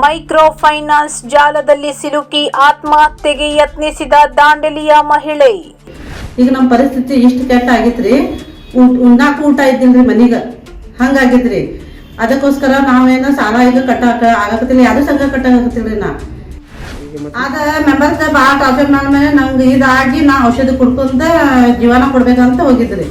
Micro finance ಜಾಲದಲ್ಲಿ ಸಿಲುಕಿ ಆತ್ಮಹತ್ಯೆಗೆ ಯತ್ನಿಸಿದ ದಾಂಡೇಲಿಯ ಮಹಿಳೆ. ಈಗ ನಮ್ಮ ಪರಿಸ್ಥಿತಿ ಇಷ್ಟು ಕೆಟ್ಟ ಆಗೈತ್ರಿ. ಉಣ್ಣಾಕ ಊಟ ಇದ್ದಿಲ್ರಿ ಮನೀಗ, ಹಂಗಾಗಿದ್ರಿ. ಅದಕ್ಕೋಸ್ಕರ ನಾವೇನು ಸಾಲ ಇದು ಕಟ್ಟಾಕ ಆಗಕತ್ತಿಲ್ಲ, ಯಾರು ಸಂಘ ಕಟ್ಟಾಕತ್ತಿಲ್ರಿ. ನಾ ಅದ ಮೆಂಬರ್ಸ್ ಭಾಳ ಟಾರ್ಚರ್ ಮಾಡ್ಮೇಲೆ ನಂಗೆ ಇದಾಗಿ ನಾ ಔಷಧಿ ಕುಡ್ಕೊಂಡ ಜೀವನ ಕೊಡ್ಬೇಕಂತ ಹೋಗಿದ್ರಿ.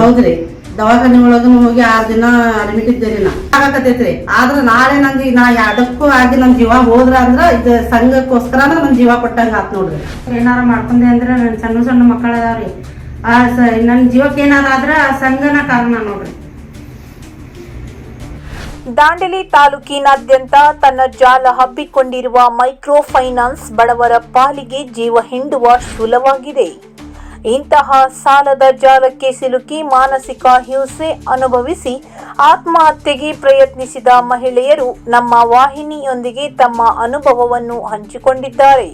ಹೌದ್ರಿ, ದವಾಖಾನೆ ಒಳಗನು ಹೋಗಿ 6 ದಿನ ಅಡ್ಮಿಟ್ ಇದ್ದೇರಿ. ನಾ ಆಗಕತ್ತೈತ್ರಿ. ಆದ್ರ ನಾಳೆ ನಂಗೆ ನಾ ಯಾವ್ದಕ್ಕೂ ಆಗಿ ನನ್ ಜೀವ ಹೋದ್ರ ಅಂದ್ರ ಇದು ಸಂಘಕ್ಕೋಸ್ಕರ ನನ್ ಜೀವ ಕೊಟ್ಟಂಗ ಆತ್ ನೋಡ್ರಿ. ಏನಾರ ಮಾಡ್ಕೊಂಡೆ ಅಂದ್ರ ನನ್ ಸಣ್ಣ ಸಣ್ಣ ಮಕ್ಕಳ ಅದಾವ್ರಿ. ನನ್ ಜೀವಕ್ಕೆ ಏನಾರ ಆದ್ರ ಸಂಘನ ಕಾರಣ ನೋಡ್ರಿ. ದಾಂಡೇಲಿ ತಾಲೂಕಿನಾದ್ಯಂತ ತನ್ನ ಜಾಲ ಹಬ್ಬಿಕೊಂಡಿರುವ ಮೈಕ್ರೋ ಫೈನಾನ್ಸ್ ಬಡವರ ಪಾಲಿಗೆ ಜೀವ ಹಿಂಡುವ ಶೂಲವಾಗಿದೆ. ಇಂತಹ ಸಾಲದ ಜಾಲಕ್ಕೆ ಸಿಲುಕಿ ಮಾನಸಿಕ ಹಿಂಸೆ ಅನುಭವಿಸಿ ಆತ್ಮಹತ್ಯೆಗೆ ಪ್ರಯತ್ನಿಸಿದ ಮಹಿಳೆಯರು ನಮ್ಮ ವಾಹಿನಿಯೊಂದಿಗೆ ತಮ್ಮ ಅನುಭವವನ್ನು ಹಂಚಿಕೊಂಡಿದ್ದಾರೆ.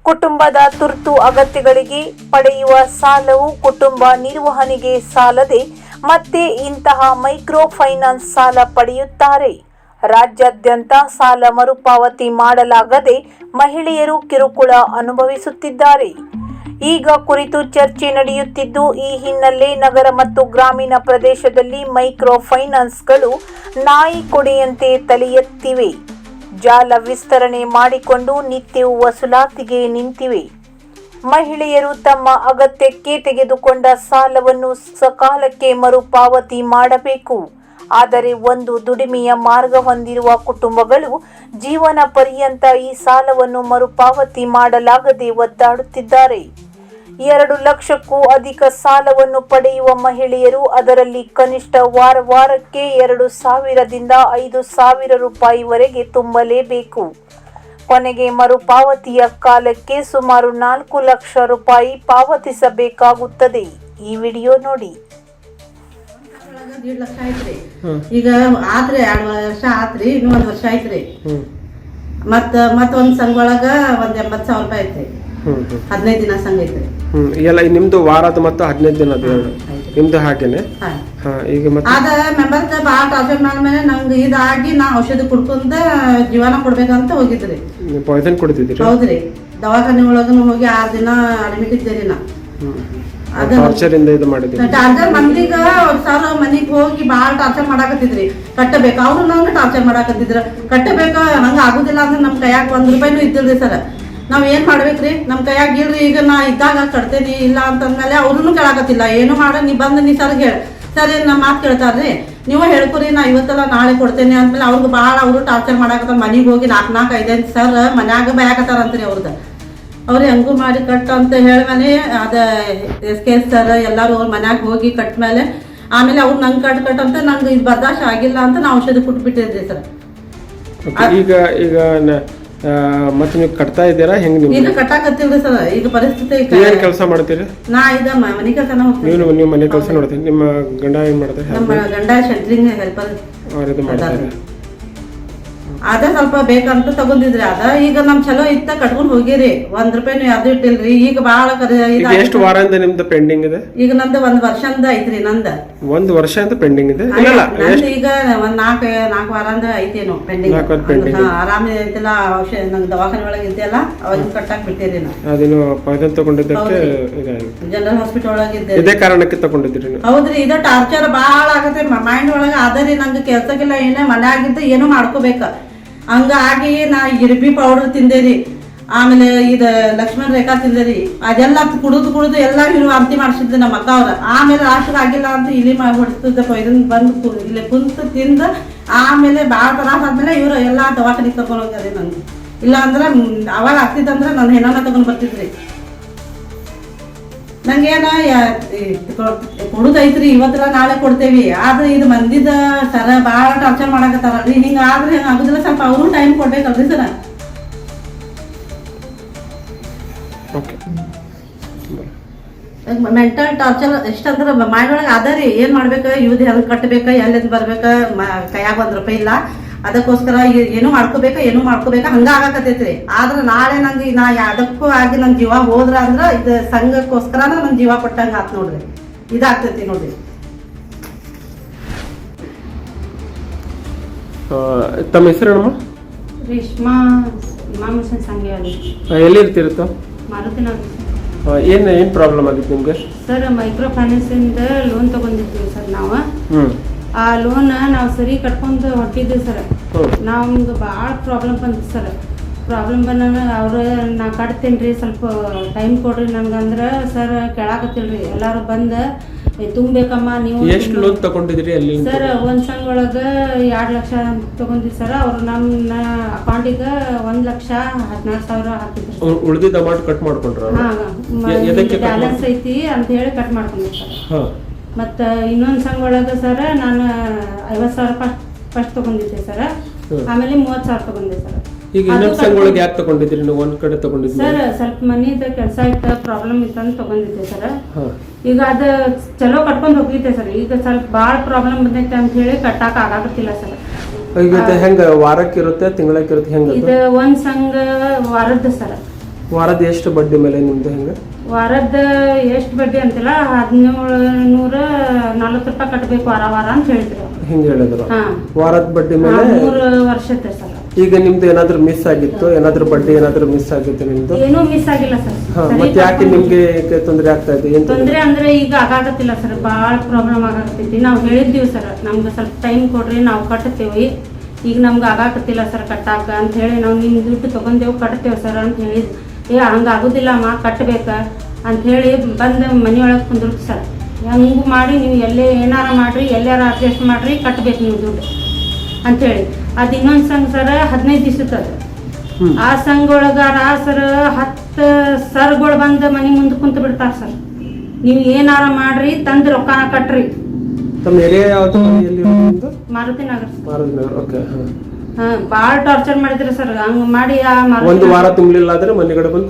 ಕುಟುಂಬದ ತುರ್ತು ಅಗತ್ಯಗಳಿಗೆ ಪಡೆಯುವ ಸಾಲವು ಕುಟುಂಬ ನಿರ್ವಹಣೆಗೆ ಸಾಲದೆ ಮತ್ತೆ ಇಂತಹ ಮೈಕ್ರೋ ಫೈನಾನ್ಸ್ ಸಾಲ ಪಡೆಯುತ್ತಾರೆ. ರಾಜ್ಯಾದ್ಯಂತ ಸಾಲ ಮರುಪಾವತಿ ಮಾಡಲಾಗದೆ ಮಹಿಳೆಯರು ಕಿರುಕುಳ ಅನುಭವಿಸುತ್ತಿದ್ದಾರೆ. ಈಗ ಕುರಿತು ಚರ್ಚೆ ನಡೆಯುತ್ತಿದ್ದು, ಈ ಹಿನ್ನೆಲೆ ನಗರ ಮತ್ತು ಗ್ರಾಮೀಣ ಪ್ರದೇಶದಲ್ಲಿ ಮೈಕ್ರೋ ಫೈನಾನ್ಸ್ಗಳು ನಾಯಿ ಕೊಡೆಯಂತೆ ತಲೆ ಎತ್ತಿವೆ. ಜಾಲ ವಿಸ್ತರಣೆ ಮಾಡಿಕೊಂಡು ನಿತ್ಯವೂ ವಸೂಲಾತಿಗೆ ನಿಂತಿವೆ. ಮಹಿಳೆಯರು ತಮ್ಮ ಅಗತ್ಯಕ್ಕೆ ತೆಗೆದುಕೊಂಡ ಸಾಲವನ್ನು ಸಕಾಲಕ್ಕೆ ಮರುಪಾವತಿ ಮಾಡಬೇಕು. ಆದರೆ ಒಂದು ದುಡಿಮೆಯ ಮಾರ್ಗ ಹೊಂದಿರುವ ಕುಟುಂಬಗಳು ಜೀವನ ಪರ್ಯಂತ ಈ ಸಾಲವನ್ನು ಮರುಪಾವತಿ ಮಾಡಲಾಗದೆ ಒದ್ದಾಡುತ್ತಿದ್ದಾರೆ. 2 ಲಕ್ಷಕ್ಕೂ ಅಧಿಕ ಸಾಲವನ್ನು ಪಡೆಯುವ ಮಹಿಳೆಯರು ಅದರಲ್ಲಿ ಕನಿಷ್ಠ ವಾರಕ್ಕೆ 2,000ದಿಂದ 5,000 ರೂಪಾಯಿವರೆಗೆ ತುಂಬಲೇಬೇಕು. ಕೊನೆಗೆ ಮರುಪಾವತಿಯ ಕಾಲಕ್ಕೆ ಸುಮಾರು 4 ಲಕ್ಷ ರೂಪಾಯಿ ಪಾವತಿಸಬೇಕಾಗುತ್ತದೆ. ಈ ವಿಡಿಯೋ ನೋಡಿ. 1.5 ಲಕ್ಷ ಆಯ್ತ್ರಿ. ಈಗ ಆತ್ರಿ 2 ವರ್ಷ ಆತ್ರಿ, ಇನ್ನೂ 1 ವರ್ಷ ಆಯ್ತ್ರಿ. ಮತ್ತ ಒಂದ್ ಸಂಘ ಒಳಗ 80,000 ರೂಪಾಯಿ ಐತ್ರಿ. 15 ದಿನ ಸಂಘ ಐತ್ರಿ. ಎಲ್ಲ ನಿಮ್ದು ವಾರದ ಮತ್ತು 15 ದಿನದ ನಿಮ್ದು ಹಾಗೇನೆ. ಈಗ ಅದ ಮೆಂಬರ್ಸ್ ಭಾಳ ಟಾರ್ಚರ್ ಮಾಡ್ಮೇಲೆ ನಂಗೆ ಇದಾಗಿ ನಾ ಔಷಧಿ ಕುಡ್ಕೊಂಡ ಜೀವನ ಕೊಡ್ಬೇಕಂತ ಹೋಗಿದ್ರಿ. ಪಾಯ್ಸನ್ ಕುಡಿತಿದ್ರಿ? ಹೌದ್ರಿ, ದವಾಖಾನೆ ಒಳಗನು ಹೋಗಿ 6 ದಿನ ಅಡ್ಮಿಟ್ ಇದ್ದೇರಿ. ನಾ ಟಾರ್ಚರ್ ಇಂದ ಇದು ಮಾಡಿದ್ರಿ. ಟಾರ್ಚರ್ ಮಂದಿಗ ಸರ್ ಮನಿಗ್ ಹೋಗಿ ಭಾಳ ಟಾರ್ಚರ್ ಮಾಡಾಕತ್ತಿದ್ರಿ. ಕಟ್ಟಬೇಕ, ಅವ್ರು ನಂಗೆ ಟಾರ್ಚರ್ ಮಾಡಾಕತ್ತಿದ್ರ. ಕಟ್ಟಬೇಕ, ಹಂಗ ಆಗುದಿಲ್ಲ ಅಂದ್ರೆ ನಮ್ ಕೈಯಾಗ 1 ರೂಪಾಯಿನೂ ಇದ್ದಿಲ್ರಿ ಸರ್. ನಾವ್ ಏನ್ ಮಾಡ್ಬೇಕ್ರಿ? ನಮ್ ಕೈಯಾಗ ಇಲ್ರಿ. ಈಗ ನಾ ಇದ್ದಾಗ ಕಟ್ತೇನಿ, ಇಲ್ಲ ಅಂತಂದ್ಮೇಲೆ ಅವ್ರೂ ಕೇಳಾಕತ್ತಿಲ್ಲ. ಏನು ಮಾಡ ನೀ ಬಂದ್ ನೀ ಸರ್ ಹೇಳ ಸರ್, ಏನ್ ನಮ್ಮ ಮಾತು ಕೇಳ್ತಾರ್ರಿ, ನೀವು ಹೇಳ್ಕೊರಿ ನಾ ಇವತ್ತಲ್ಲ ನಾಳೆ ಕೊಡ್ತೇನೆ ಅಂದ್ಮೇಲೆ ಅವ್ರಿಗೆ ಭಾಳ ಅವರು ಟಾರ್ಚರ್ ಮಾಡಾಕತ್ತಾರ. ಮನಿಗ್ ಹೋಗಿ 4 5 ಸರ್ ಮನ್ಯಾಗ ಬಯಾಕತ್ತಾರಂತ್ರಿ ಅವ್ರು ಹೆಂಗೂ ಮಾಡಿ ಕಟ್ ಅಂತ ಹೇಳ್ಮೇಲೆ ಅದ SK ಸರ್ ಎಲ್ಲಾರು ಅವ್ರ ಮನ್ಯಾಗ ಹೋಗಿ ಕಟ್ ಮೇಲೆ ಆಮೇಲೆ ಅವ್ರು ನಂಗೆ ಕಟ್ ಅಂತ ನಂಗೆ ಇದು ಬರ್ದಾಶ ಆಗಿಲ್ಲ ಅಂತ ನಾ ಔಷಧಿ ಕೊಟ್ಬಿಟ್ಟಿದ್ರಿ ಸರ್. ಈಗ ಮತ್ತೆ ನೀವು ಕಟ್ತಾ ಇದ್ದೀರಾ? ಹೆಂಗ್ ಈಗ ಕಟ್ಟಾಕತ್ತಿಲ್ರಿ ಸರ್. ಈಗ ಪರಿಸ್ಥಿತಿ ಏನ್ ಕೆಲಸ ಮಾಡ್ತೀರಿ? ನಾ ಈಗ ಮನೆ ಕೆಲಸನ ಹೋಗ್ತೀನಿ. ನೀವು ಮನೆ ಕೆಲಸ ನೋಡ್ತೀನಿ. ನಿಮ್ಮ ಗಂಡ ಏನ್ ಮಾಡ್ತಾರೆ? ನಮ್ಮ ಗಂಡ ಸೆಂಟ್ರಿಂಗ್ ಹೆಲ್ಪರ್ ಇದು ಮಾಡ್ತಾರೆ. ಅದ ಸ್ವಲ್ಪ ಬೇಕಂತ ತಗೊಂಡಿದ್ರಿ. ಅದ ಈಗ ನಮ್ ಚಲೋ ಇತ್ತ ಕಟ್ಕೊಂಡ್ ಹೋಗಿರಿ. 1 ರೂಪಾಯಿನೂ ಯಾವ್ದು ಇಟ್ಟಿಲ್ರಿ. ಈಗ ಬಾಳ ಎಷ್ಟು ವಾರದಿಂದ ನಿಮ್ದು ಪೆಂಡಿಂಗ್ ಇದೆ? ಈಗ ನಂದು 1 ವರ್ಷದಿಂದ ಐತ್ರಿ. ನಂದ 1 ವರ್ಷ ಅಂತ ಪೆಂಡಿಂಗ್ ಇದೆ. ಈಗ 4 ವಾರಂದ ಐತೇನು ಪೆಂಡಿಂಗ್. ಆರಾಮ ಐತಿಲ್ಲ, ಔಷಧ ನಂಗೆ ದವಾಖಾನೆ ಒಳಗೆ ಇದ್ದೆಲ್ಲ ಅವಾಗ ಕಟ್ಟಾಕ್ ಬಿಟ್ಟಿರಿ. ನಾ ಅದನ್ನು ಪಾಯ್ಸನ್ ತಗೊಂಡಿದ್ದಕ್ಕೆ ಜನರಲ್ ಹಾಸ್ಪಿಟಲ್ ಒಳಗೆ ಇದ್ದೆ. ಇದೇ ಕಾರಣಕ್ಕೆ ತಗೊಂಡಿದ್ರಿ? ಹೌದ್ರಿ, ಇದ ಟಾರ್ಚರ್ ಬಾಳ ಆಗತ್ತೆ ಮೈಂಡ್ ಒಳಗ. ಆದರಿ ನಂಗೆ ಕೆಲ್ಸಕ್ಕೆಲ್ಲ ಏನೇ ಮನ್ಯಾಗಿದ್ದು ಏನೋ ಮಾಡ್ಕೋಬೇಕ. ಹಂಗಾಗಿ ನಾ ಇರ್ಬಿ ಪೌಡರ್ ತಿಂದೇರಿ. ಆಮೇಲೆ ಇದು ಲಕ್ಷ್ಮಣ್ ರೇಖಾ ತಿಂದೇರಿ. ಅದೆಲ್ಲ ಕುಡಿದು ಎಲ್ಲ ವಾಂತಿ ಮಾಡಿಸಿದ್ದೆ ನಮ್ಮ ಅಕ್ಕ ಅವ್ರ. ಆಮೇಲೆ ರಾಷ್ಟ್ರ ಆಗಿಲ್ಲ ಅಂತ ಇಲ್ಲಿ ಹೊಡಿತಿದ್ದಪ್ಪ. ಇದನ್ನ ಬಂದು ಇಲ್ಲಿ ಕುಂತು ತಿಂದು ಆಮೇಲೆ ಭಾಳ ತ್ರಾಸ ಆದ್ಮೇಲೆ ಇವ್ರು ಎಲ್ಲ ದವಾಖಾನಿಗೆ ತಗೊಂಡ್ ಹೋಗ್ಯಾರಿ. ನಂಗೆ ಇಲ್ಲ ಅಂದ್ರೆ ಅವಾಗ ಆಗ್ತಿದ್ದಂದ್ರೆ ನನ್ನ ಹೆಣ್ಣನ್ನ ತಗೊಂಡ್ ಬರ್ತಿದ್ರಿ. ನಂಗೇನ ಕೊಡುದೈತ್ರಿ, ಇವತ್ತರ ನಾಳೆ ಕೊಡ್ತೇವಿ. ಆದ್ರೆ ಇದು ಮಂದಿದ ಸರ ಭಾಳ ಟಾರ್ಚರ್ ಮಾಡಾಕತ್ತಾರಲ್ರಿ. ಹಿಂಗಾದ್ರೆ ಹೆಂಗ ಆಗುದಿಲ್ಲ. ಸ್ವಲ್ಪ ಅವರು ಟೈಮ್ ಕೊಡ್ಬೇಕಲ್ರಿ ಸರ. ಮೆಂಟಲ್ ಟಾರ್ಚರ್ ಎಷ್ಟಂದ್ರೆ ಮೈಂಡ್ ಒಳಗೆ ಅದರಿ. ಏನ್ ಮಾಡ್ಬೇಕ, ಇವ್ದು ಹೆಂಗ್ ಕಟ್ಟಬೇಕ, ಎಲ್ಲಿಂದ ಬರ್ಬೇಕ, ಕೈಯಾಗ 1 ರೂಪಾಯಿ ಇಲ್ಲ. ಅದಕ್ಕೋಸ್ಕರ ಏನು ಮಾಡ್ಕೋಬೇಕ ಹಂಗ ಆಗಾಕತ್ತೈತ್ರಿ. ಆದ್ರೆ ನಾಳೆ ನಂಗೆ ನಾ ಯಾವ್ದಕ್ಕೂ ಆಗಿ ನನ್ ಜೀವ ಹೋದ್ರ ಅಂದ್ರ ಇದು ಸಂಘಕ್ಕೋಸ್ಕರ ನನ್ ಜೀವ ಕೊಟ್ಟಂಗ ಆತ್ ನೋಡ್ರಿ. ಇದಾಗ್ತೈತಿ ನೋಡ್ರಿ. ತಮ್ಮ ಹೆಸರೇನಮ್ಮ? ರೇಷ್ಮಾ ಇಮಾಮ್ ಸಂಘ ಅಲ್ಲಿ ಎಲ್ಲಿ ಇರ್ತಿರುತ್ತೋ? ಮಾರುತಿನಗರ. ಏನು ಪ್ರಾಬ್ಲಮ್ ಆಗಿತ್ತು ನಿಮಗೆ? ಸರ್ ಮೈಕ್ರೋ ಫೈನಾನ್ಸಿಂದ ಲೋನ್ ತಗೊಂಡಿದ್ವಿ ಸರ್ ನಾವು. ಆ ಲೋನ್ ನಾವು ಸರಿ ಕಟ್ಕೊಂಡು ಹೊಟ್ಟಿದ್ವಿ ಸರ್. ನಮ್ಗೆ ಭಾಳ ಪ್ರಾಬ್ಲಮ್ ಬಂತು ಸರ್. ಪ್ರಾಬ್ಲಮ್ ಬಂದಾಗ ಅವ್ರು ನಾ ಕಟ್ತೀನಿ ರೀ, ಸ್ವಲ್ಪ ಟೈಮ್ ಕೊಡ್ರಿ ನನ್ಗಂದ್ರೆ ಸರ್ ಕೇಳಾಕತ್ತಿಲ್ರಿ. ಎಲ್ಲರೂ ಬಂದು ತುಂಬಬೇಕಮ್ಮ ನೀವು. ಎಷ್ಟು ಲೋನ್ ತಗೊಂಡಿದ್ರಿ ಅಲ್ಲಿ? ಸರ್ ಒಂದು ಸಂಘ ಒಳಗೆ 2 ಲಕ್ಷ ತಗೊಂಡಿದ್ವಿ ಸರ್. ಅವ್ರು ನಮ್ಮ ಅಕೌಂಟಿಗೆ 1,14,000 ಹಾಕಿದ್ರು. ಉಳಿದಿದ್ದ ಅಮೌಂಟ್ ಕಟ್ ಮಾಡ್ಕೊಂಡ್ರ? ಬ್ಯಾಲೆನ್ಸ್ ಐತಿ ಅಂತ ಹೇಳಿ ಕಟ್ ಮಾಡ್ಕೊಂಡ್ರಿ ಸರ್. ಮತ್ತು ಇನ್ನೊಂದು ಸಂಘ ಒಳಗೆ ಸರ್ ನಾನು 50,000 ಫಸ್ಟ್ ತಗೊಂಡಿದ್ದೆ ಸರ್. ಆಮೇಲೆ 30,000 ತಗೊಂಡೆ ಸರ್. ಈಗ ಇನ್ನೊಂದು ಸಂಘ ಒಳಗೆ ಯಾಕೆ ತಗೊಂಡಿದ್ರಿ ನೀವು? ಒಂದ್ ಕಡೆ ತಗೊಂಡಿದ್ರಿ ಸರ್, ಸ್ವಲ್ಪ ಮನಿದ ಕೆಲಸ ಇತ್ತು, ಪ್ರಾಬ್ಲಮ್ ಇತ್ತು ಅಂತ ತಗೊಂಡಿದ್ದೆ ಸರ್. ಈಗ ಅದು ಚಲೋ ಕಟ್ಕೊಂಡು ಹೋಗಿದ್ದೆ ಸರ್. ಈಗ ಸ್ವಲ್ಪ ಭಾಳ ಪ್ರಾಬ್ಲಮ್ ಬಂದೈತೆ ಅಂತ ಹೇಳಿ ಕಟ್ಟಾಕ ಆಗಾಕತ್ತಿಲ್ಲ ಸರ್. ಈಗ ಹೆಂಗ ವಾರಕ್ಕೆ ಇರುತ್ತೆ, ತಿಂಗಳಕ್ಕೆ ಇರುತ್ತೆ, ಹೆಂಗ? ಇದು ಒಂದ್ ಸಂಘ ವಾರದ್ದು ಸರ್. ವಾರದ ಎಷ್ಟು ಬಡ್ಡಿ ಮೇಲೆ ನಿಮ್ದು? ಹೆಂಗ ವಾರದ ಎಷ್ಟು ಬಡ್ಡಿ ಅಂತಿಲ್ಲ, 1,740 ರೂಪಾಯಿ ಕಟ್ಟಬೇಕು ವಾರ ಅಂತ ಹೇಳಿದ್ರು. ಹಿಂಗ ಹೇಳಿದ್ರು. ವಾರದ ಬಡ್ಡಿ ಮೇಲೆ 3 ವರ್ಷದ ಸರ್. ಈಗ ನಿಮ್ದು ಏನಾದ್ರು ಮಿಸ್ ಆಗಿತ್ತು? ಏನಾದ್ರು ಬಡ್ಡಿ ಏನಾದ್ರು ಮಿಸ್ ಆಗಿತ್ತು ನಿಮ್ದು? ಏನೂ ಮಿಸ್ ಆಗಿಲ್ಲ ಸರ್. ಮತ್ತೆ ಯಾಕೆ ನಿಮ್ಗೆ ತೊಂದರೆ ಆಗ್ತಾ ಇದೆ? ಏನ್ ತೊಂದರೆ ಅಂದ್ರೆ ಈಗ ಆಗಾಕತ್ತಿಲ್ಲ ಸರ್, ಭಾಳ ಪ್ರಾಬ್ಲಮ್ ಆಗಾಕತ್ತೈತಿ. ನಾವು ಹೇಳಿದ್ದೀವಿ ಸರ್, ನಮ್ಗೆ ಸ್ವಲ್ಪ ಟೈಮ್ ಕೊಡ್ರಿ, ನಾವು ಕಟ್ತೇವೆ. ಈಗ ನಮ್ಗೆ ಆಗಾಕತ್ತಿಲ್ಲ ಸರ್ ಕಟ್ಟಾಕ ಅಂತ ಹೇಳಿ ನಾವು ನಿಮ್ಮ ದುಡ್ಡು ತಗೊಂಡೇವು, ಕಟ್ತೇವೆ ಸರ್ ಅಂತ ಹೇಳಿದ್. ಹಂಗೆ ಆಗೋದಿಲ್ಲಮ್ಮ, ಕಟ್ಟಬೇಕ ಅಂತ ಹೇಳಿ ಬಂದು ಮನೆಯೊಳಗೆ ಕುಂದಿರ್ತು ಸರ್. ಹಂಗೆ ಮಾಡಿ ನೀವು ಎಲ್ಲೇ ಏನಾರ ಮಾಡಿರಿ, ಎಲ್ಲಾರ ಅಡ್ಜಸ್ಟ್ ಮಾಡಿರಿ, ಕಟ್ಟಬೇಕು ನೀವು ದುಡ್ಡು ಅಂಥೇಳಿ. ಅದು ಇನ್ನೊಂದು ಸಂಘ ಸರ್ 15 ದಿವಸದ. ಆ ಸಂಘ ಒಳಗಾರ ಸರ್ 10 ಸರ್ಗಳು ಬಂದು ಮನೆ ಮುಂದೆ ಕುಂತು ಬಿಡ್ತಾರೆ ಸರ್. ನೀವು ಏನಾರ ಮಾಡ್ರಿ, ತಂದು ರೊಕ್ಕನ ಕಟ್ರಿ. ತಮ್ಮ ಏರಿಯಾ ಯಾವುದು? ಮಾರುತಿನಗರ. ಓಕೆ. ಭಾಳ ಟಾರ್ಚರ್ ಮಾಡಿದ್ರಿ ಸರ್. ಹಂಗ ಮಾಡಿ ಒಂದು ವಾರ ತುಂಬಲಿಲ್ಲ ಆದ್ರೆ ಮನೆ ಕಡೆ ಬಂದು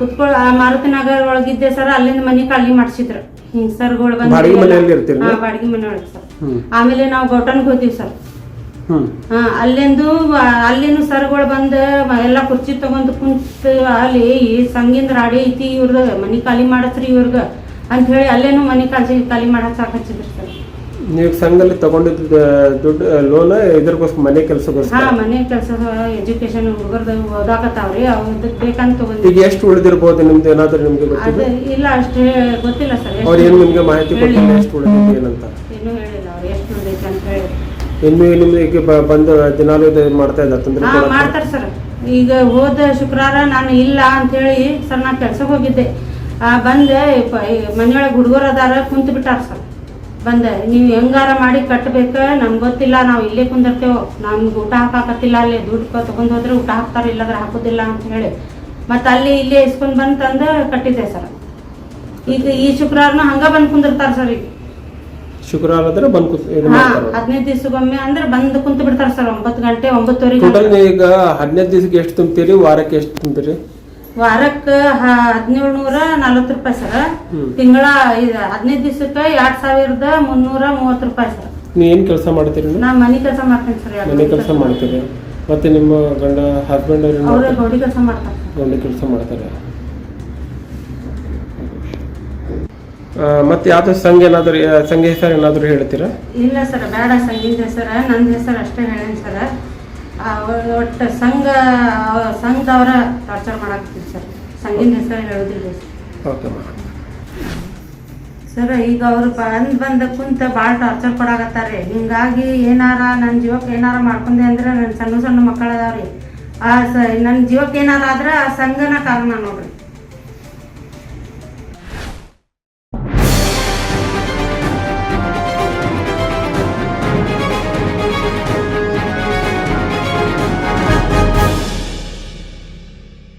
ಕುತ್ಕೊಳ್ಳ ಆ ಮಾರುತಿನಗರ ಒಳಗಿದ್ದೆ ಸರ್. ಅಲ್ಲಿಂದ ಮನೆ ಖಾಲಿ ಮಾಡಿಸಿದ್ರು ಹಿಂಗ್ ಸರ್ಗಳು ಬಂದು. ಬಾಡಿಗೆ ಮನೆಯಲ್ಲಿ ಇರ್ತೀರಿ? ಬಾಡಿಗೆ ಮನೆ ಒಳಗೆ ಸರ್. ಆಮೇಲೆ ನಾವು ಗೌಟನ್ಗೆ ಹೋಗ್ತೀವಿ ಸರ್. ಅಲ್ಲಿಂದ ಸರ್ಗಳು ಬಂದು ಎಲ್ಲ ಕುರ್ಚಿ ತಗೊಂಡು ಕುಂತ ಅಲ್ಲಿ ಸಂಗಿಂದ ರಾಡಿ ಐತಿ ಇವ್ರದ, ಮನಿ ಖಾಲಿ ಮಾಡಸ್ರಿ ಇವ್ರಗ ಅಂತ ಹೇಳಿ ಅಲ್ಲೇನು ಮನಿ ಖಾಲಿ ಮಾಡಕ್ ಸಾಕಿದ್ರು ಸರ್. ನೀವು ಸಂಘದಲ್ಲಿ ತಗೊಂಡಿದ್ದ ದುಡ್ಡು ಲೋನ್ ಇದ್ರಗೋಸ್ಕರ ಮನೆ ಕೆಲಸಗೋಸ್ಕರ? ಮನೆ ಕೆಲಸ, ಎಜುಕೇಶನ್ ಹುಡುಗರ್ದು ಓದಾಕತ್ತಾವ್ರಿ, ಅವ್ರದಕ್ಕೆ ಬೇಕಂತ ತಗೊಂಡಿ. ಈಗ ಎಷ್ಟು ಉಳಿದಿರ್ಬೋದು ನಿಮ್ದು? ಏನಾದ್ರು ನಿಮ್ಗೆ ಗೊತ್ತಿಲ್ಲ? ಇಲ್ಲ, ಅಷ್ಟೇ ಗೊತ್ತಿಲ್ಲ ಸರ್. ಅವ್ರು ಏನು ನಿಮ್ಗೆ ಮಾಹಿತಿ ಕೊಟ್ಟಿಲ್ಲ ಎಷ್ಟು ಉಳಿದೈತಿ ಏನಂತ? ಏನೂ ಹೇಳಿಲ್ಲ ಅವ್ರು ಎಷ್ಟು ಉಳಿದೈತಿ ಅಂತ ಹೇಳಿ. ಇನ್ನು ನಿಮ್ಗೆ ಈಗ ಬಂದು ದಿನಾಲು ಮಾಡ್ತಾ ಇದ್ದಾರೆ ತೊಂದರೆ? ಮಾಡ್ತಾರೆ ಸರ್. ಈಗ ಹೋದ ಶುಕ್ರವಾರ ನಾನು ಇಲ್ಲ ಅಂತ ಹೇಳಿ ಸರ್ ನಾನು ಕೆಲ್ಸಕ್ಕೆ ಹೋಗಿದ್ದೆ. ಬಂದೆ ಮನೆಯೊಳಗೆ ಹುಡುಗರು ಅದಾರ ಕುಂತು ಬಿಟ್ಟಾರ ಸರ್. ಬಂದೆ, ನೀವು ಹೆಂಗಾರ ಮಾಡಿ ಕಟ್ಟಬೇಕು, ನಮ್ಗೆ ಗೊತ್ತಿಲ್ಲ, ನಾವು ಇಲ್ಲೇ ಕುಂದಿರ್ತೇವೆ, ನಮ್ಗೆ ಊಟ ಹಾಕಾಕತ್ತಿಲ್ಲ, ಅಲ್ಲಿ ದುಡ್ಡು ತಗೊಂಡು ಹೋದ್ರೆ ಊಟ ಹಾಕ್ತಾರೆ, ಇಲ್ಲಾಂದ್ರೆ ಹಾಕೋದಿಲ್ಲ ಅಂತ ಹೇಳಿ ಮತ್ತೆ ಅಲ್ಲಿ ಇಲ್ಲೇ ಇಸ್ಕೊಂಡು ಬಂದು ತಂದು ಕಟ್ಟಿದ್ದೆ ಸರ್. ಈಗ ಈ ಶುಕ್ರವಾರನ ಹಂಗ ಬಂದು ಕುಂದಿರ್ತಾರೆ ಸರ್. ಈಗ ಶುಕ್ರವಾರ ಆದ್ರೆ ಬಂದು 15 ದಿವಸಗೊಮ್ಮೆ ಅಂದ್ರೆ ಬಂದು ಕುಂತು ಬಿಡ್ತಾರೆ ಸರ್. 9 ಗಂಟೆ 9:30. ಈಗ 15 ದಿವಸಕ್ಕೆ ಎಷ್ಟು ತುಂಬ್ತೀರಿ? ವಾರಕ್ಕೆ ಎಷ್ಟು ತುಂಬ್ತೀರಿ? ವಾರಕ್ಕೆ 1,740 ರೂಪಾಯಿ ಸರ್. ತಿಂಗಳ 15 ದಿವಸಕ್ಕೆ 2,330 ರೂಪಾಯಿ ಸರ್. ನೀವು ಏನ್ ಕೆಲಸ ಮಾಡ್ತೀರಿ? ನಾ ಮನೆ ಕೆಲಸ ಮಾಡ್ತೇನೆ ಸರ್. ಮನೆ ಕೆಲಸ ಮಾಡ್ತೀರಿ? ಮತ್ತೆ ನಿಮ್ಮ ಗಂಡ ಹಸ್ಬೆಂಡ್ ಅವ್ರ ಗೌಡಿ ಕೆಲಸ ಮಾಡ್ತಾರೆ? ಗೌಡಿ ಕೆಲಸ ಮಾಡ್ತಾರೆ. ಮತ್ತೆ ಯಾವ್ದು ಸಂಘ ಏನಾದ್ರು, ಸಂಘ ಹೆಸರು ಏನಾದ್ರು ಹೇಳ್ತೀರಾ? ಇಲ್ಲ ಸರ್, ಬೇಡ. ಸಂಘದ ಹೆಸರು ನನ್ನ ಹೆಸರು ಅಷ್ಟೇ ಹೇಳೇನಿ ಸರ್. ಒಟ್ಟು ಸಂಘದವ್ರ ಟಾರ್ಚರ್ ಮಾಡಾಕ್ತೀವಿ ಸರ್. ಸಂಘದ ಹೆಸರು ಹೇಳೋದಿಲ್ಲ ಸರ್. ಈಗ ಅವ್ರು ಬಂದ ಕುಂತ ಭಾಳ ಟಾರ್ಚರ್ ಕೊಡಾಕತ್ತಾರೆ. ಹಿಂಗಾಗಿ ಏನಾರ ನನ್ನ ಜೀವಕ್ಕೆ ಏನಾರ ಮಾಡ್ಕೊಂಡೆ ಅಂದ್ರೆ ನನ್ನ ಸಣ್ಣ ಮಕ್ಕಳು ಅದಾವ್ರಿ. ನನ್ನ ಜೀವಕ್ಕೆ ಏನಾರ ಆದ್ರೆ ಆ ಸಂಘನ ಕಾರಣ ನೋಡ್ರಿ.